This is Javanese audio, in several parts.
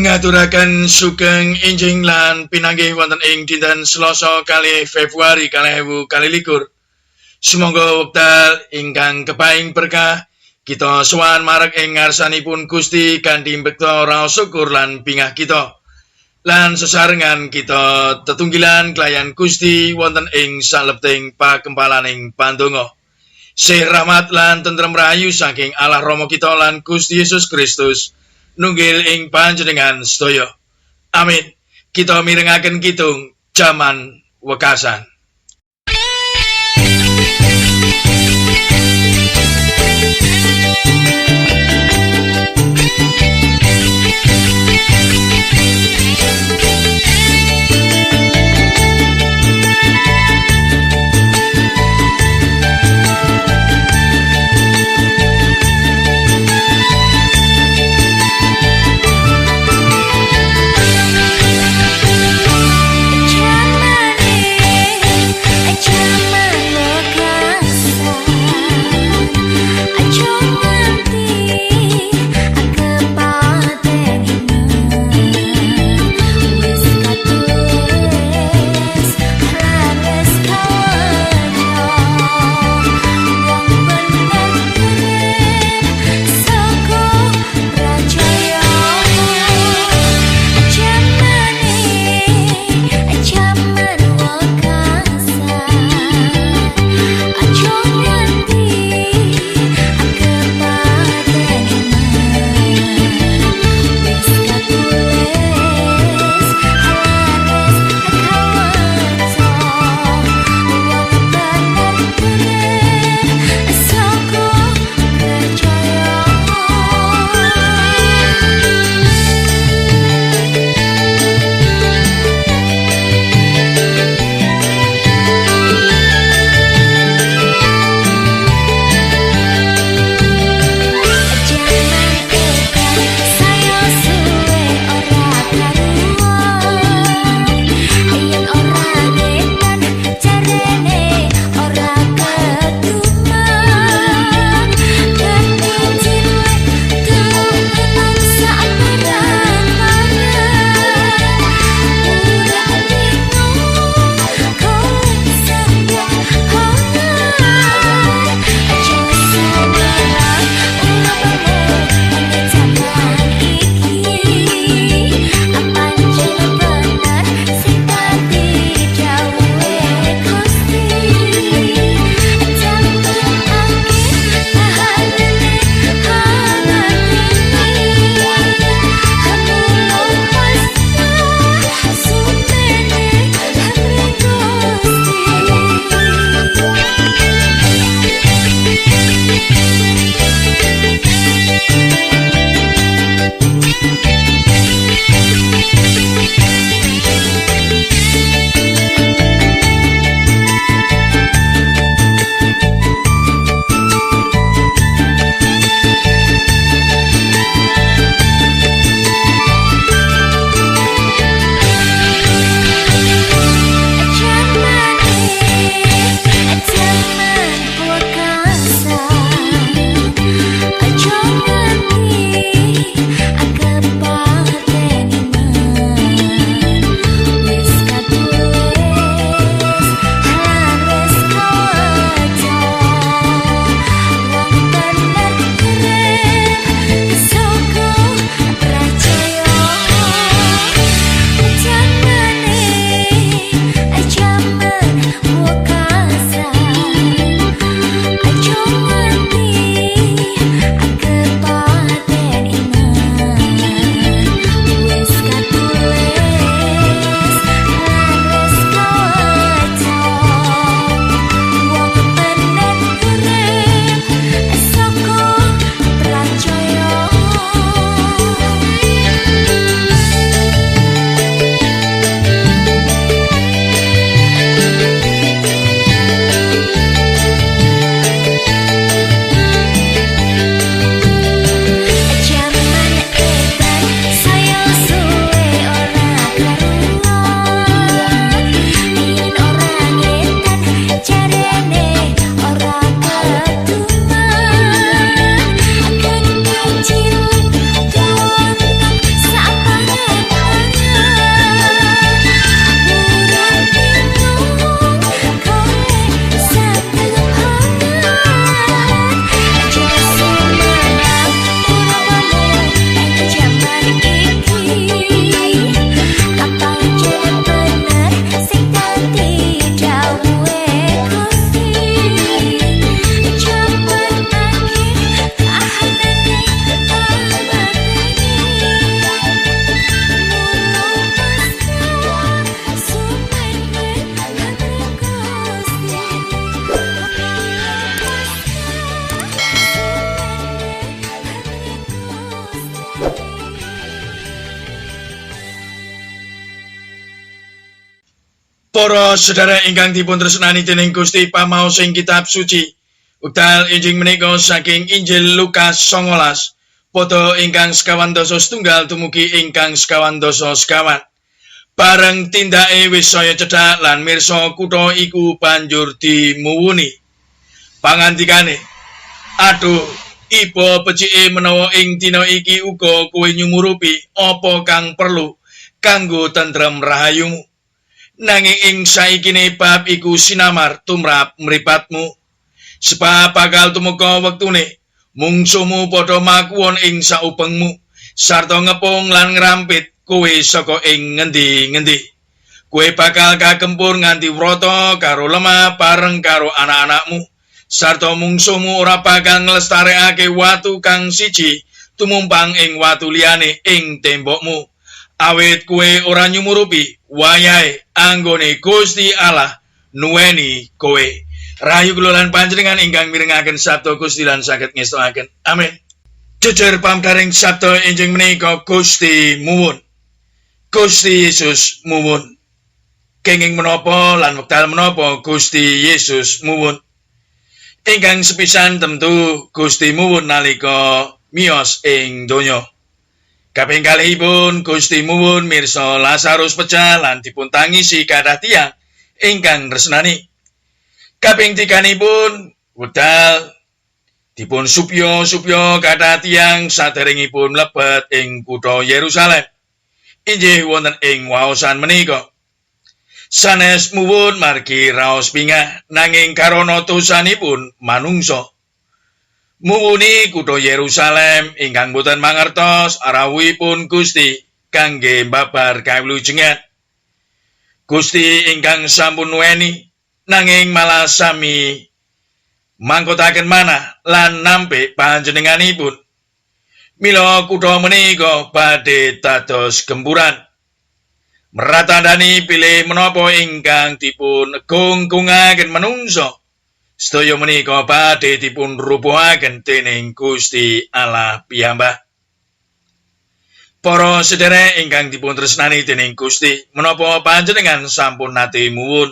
Ngaturaken sugeng enjing lan pinanggih wonten ing dinten Selasa kalih Februari 2021. Sumangga wekdal ingkang kepaing berkah kita sowan marek ing ngarsanipun Gusti kanthi mbekta raos syukur lan bingah kita. Lan sesarengan kita tetunggilan kelayan Gusti wonten ing salebting pakempalaning pandonga. Sih rahmat lan tentrem rahayu saking Allah Rama kita lan Gusti Yesus Kristus nunggil ing panjenengan sedaya. Amin. Kita mirengaken kitung jaman wekasan. Para sedherek ingkang dipun tresnani dening Gusti pamaos ing kitab suci, wekdal enjing menika saking Injil Lukas 19, pada ingkang 51 dumugi ingkang 51. Bareng tindake wis saya cedhak lan mirsa kutha iku banjur dimuwuni. Pangandikane, "Aduh, iba becike menawa ing dina iki uga kowe nyumurupi apa kang perlu kanggo tentrem rahayumu. Nanging ing saikine bab iku sinamar tumrap mripatmu, sebab bakal tumeka wektune mungsuhmu padha makuwon ing saupengmu sarta ngepung lan ngrampit kowe saka ing ngendi-ngendi. Kowe bakal kagempur nganti wrata karo lemah bareng karo anak-anakmu, sarta mungsuhmu ora bakal nglestarekake watu kang siji tumumpang ing watu liyane ing tembokmu. Awit kowe ora nyumurupi wayahe anggone Gusti Allah nuweni kowe." Rahayu kula lan panjenengan ingkang mirengaken sabda Gusti lan saged ngestokaken. Amin. Jejer pamdaring sabda enjing menika Gusti muwun. Gusti Yesus muwun. Kenging menapa lan wekdal menapa Gusti Yesus muwun? Ingkang sepisan tentu Gusti muwun nalika miyos ing donya. Kaping kalihipun Gusti muwun mirsa Lazarus pecah lan dipun tangisi kathah tiyang ingkang tresnani. Kaping tiganipun wekdal dipun supya kathah tiyang saderengipun mlebet ing kutha Yerusalem. Inggih wonten ing waosan menika. Sanes muwun margi raos pingah nanging karana dosanipun manungsa. Muwuni kutha Yerusalem ingkang boten mangertos arawuhipun Gusti kangge mbabar kawilujengan. Gusti ingkang sampun nuweni nanging malah sami mangkotaken manah lan nampik panjenenganipun. Mila kutha menika badhe dados gempuran. Meratandani pilih menapa ingkang dipun gunggungaken manungsa. Sedaya menika badhe dipun rubuhaken dening Gusti Allah piyambak. Para sedherek ingkang dipun tresnani dening Gusti, menapa panjenengan sampun nate muwun?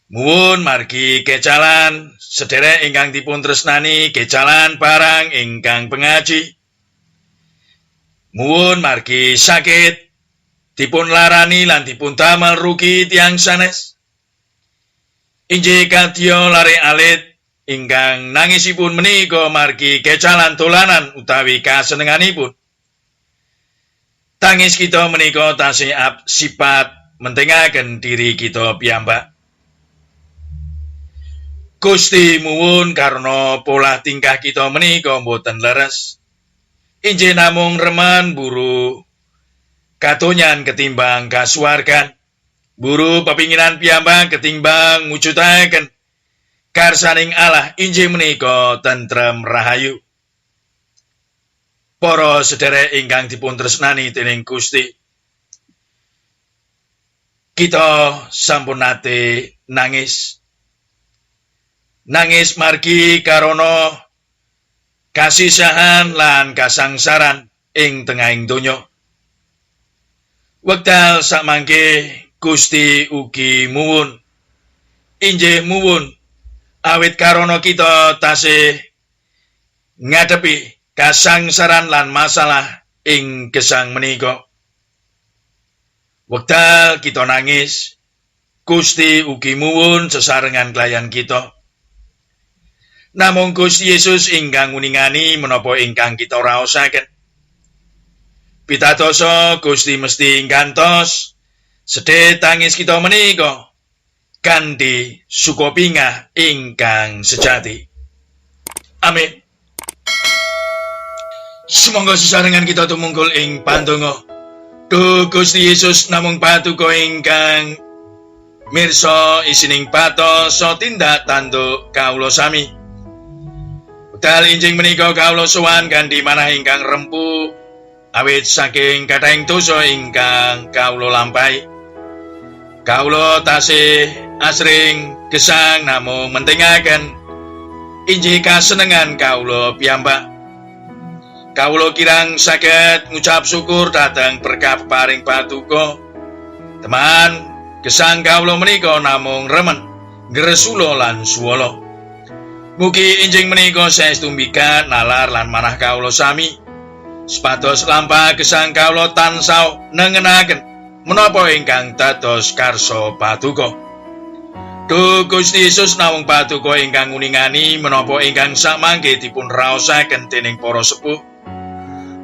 Muwun margi kecalan sedherek ingkang dipun tresnani kecalan barang ingkang pengaji. Muwun margi sakit dipun larani lan dipun damel rugi tiyang sanes. Injih kadya lare alit ingkang nangisipun menika margi kecalan dolanan utawi kasenenganipun. Tangis kita menika tasih sifat mentingaken diri kita piyambak. Gusti muwun karena pola tingkah kita menika boten leres. Injih namung remen buru katonyan ketimbang kasuwargan. Buru pepinginan piyambak ketimbang mujudaken karsaning Allah injih menika tentrem rahayu. Para sedherek ingkang dipun tresnani dening Gusti, kita sampun nate nangis margi karana kasisahan lan kasangsaran ing tengahing donya. Wekdal sakmangke Gusti ugi muwun. Injih muwun awit karana kita tasih ngadepi kasangsaran lan masalah ing gesang menika. Wekdal kita nangis, Gusti ugi muwun sesarengan kelayan kita. Namung Gusti Yesus ingkang nguningani menapa ingkang kita raosaken. Pitadosa Gusti mesti ngantos sedhe tangis kita menika kanthi sukopingah ingkang sejati. Amin. Sumangga sesarengan kita tumungkul ing pandonga. Duh Gusti Yesus namung patuko ingkang mirsa isining patos so tindak tanduk kawula sami. Wekdal injing menika kawula sowan kanthi manah ingkang rempu awit saking kathahing dosa ingkang kawula lampahi. Kawula tasih asring gesang namung mentingaken injih kasenengan kawula piyambak. Kawula kirang saged ngucap syukur dhateng berkah paring patuko. Teman Gesang kawula menika namung remen ngresula lan suwala. Mugi enjing menika saestu mikat nalar lan manah kawula sami. Supados lampah gesang kawula tansah nengenaken menapa ingkang dados karsa Paduka. Duh Gusti Yesus namung Paduka ingkang nguningani menapa ingkang samangke dipun raosaken dening para sepuh.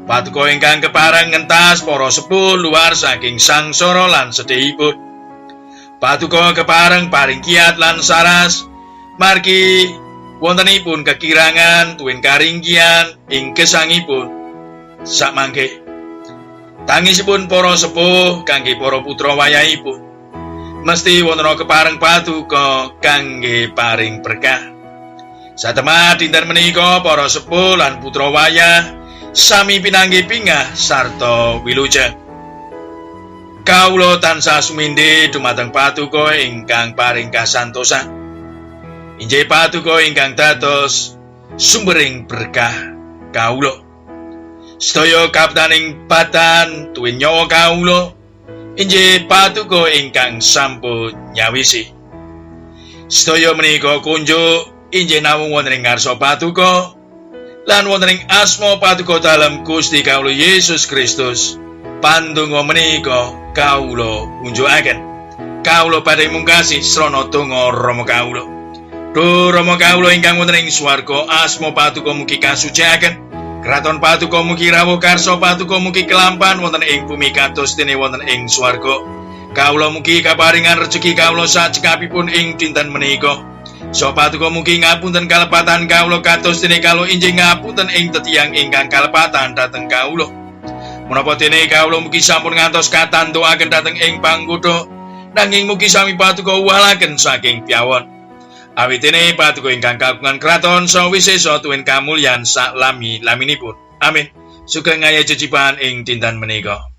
Paduka ingkang kepareng ngentas para sepuh luar saking sangsara lan sedihipun. Paduka kepareng paring kiat lan saras margi wontenipun kekirangan tuwin karinggian ing gesangipun samangke. Tangisipun para sepuh kangge para putra wayahipun mesti wonten kepareng Paduka kangge paring berkah. Satemah dinten menika para sepuh lan putra wayah sami pinanggih pingah sarta wilujeng. Kawula tansah sumindhi dumateng Paduka ingkang paring kasantosan. Injih Paduka ingkang dados sumbering berkah kawula. Sedaya kaptaning badan tuwin nyawa kawula injih Paduka ingkang sampun nyawisi. Sedaya menika kunjuk injih namung wonten ing ngarsa Paduka lan wonten ing asma Paduka dalem Gusti kawula Yesus Kristus. Pandonga menika kawula unjukaken. Kawula badhe mungkasi srana donga Rama kawula. Duh Rama kawula ingkang wonten ing swarga, asma Paduka mugi kasucikaken. Kraton Paduka mugi rawuh, karsa Paduka mugi kelampan wonten ing bumi kados dene wonten ing swarga. Kawula mugi kaparingan rejeki kawula sajekapipun ing dinten menika. So Paduka mugi ngapunten kalepatan kawula kados dene kawula injih ngapunten ing tetiang ingkang kalepatan dhateng kawula. Menapa dene kawula mugi sampun ngantos katantukaken dhateng ing panggoda, nanging mugi sami Paduka walaken saking piyawon. Awit dene Paduka ingkang kagungan kraton sawisesa tuwin kamulyan sak lami-laminipun. Amin. Sugeng ngaya jejibaan ing dinten menika.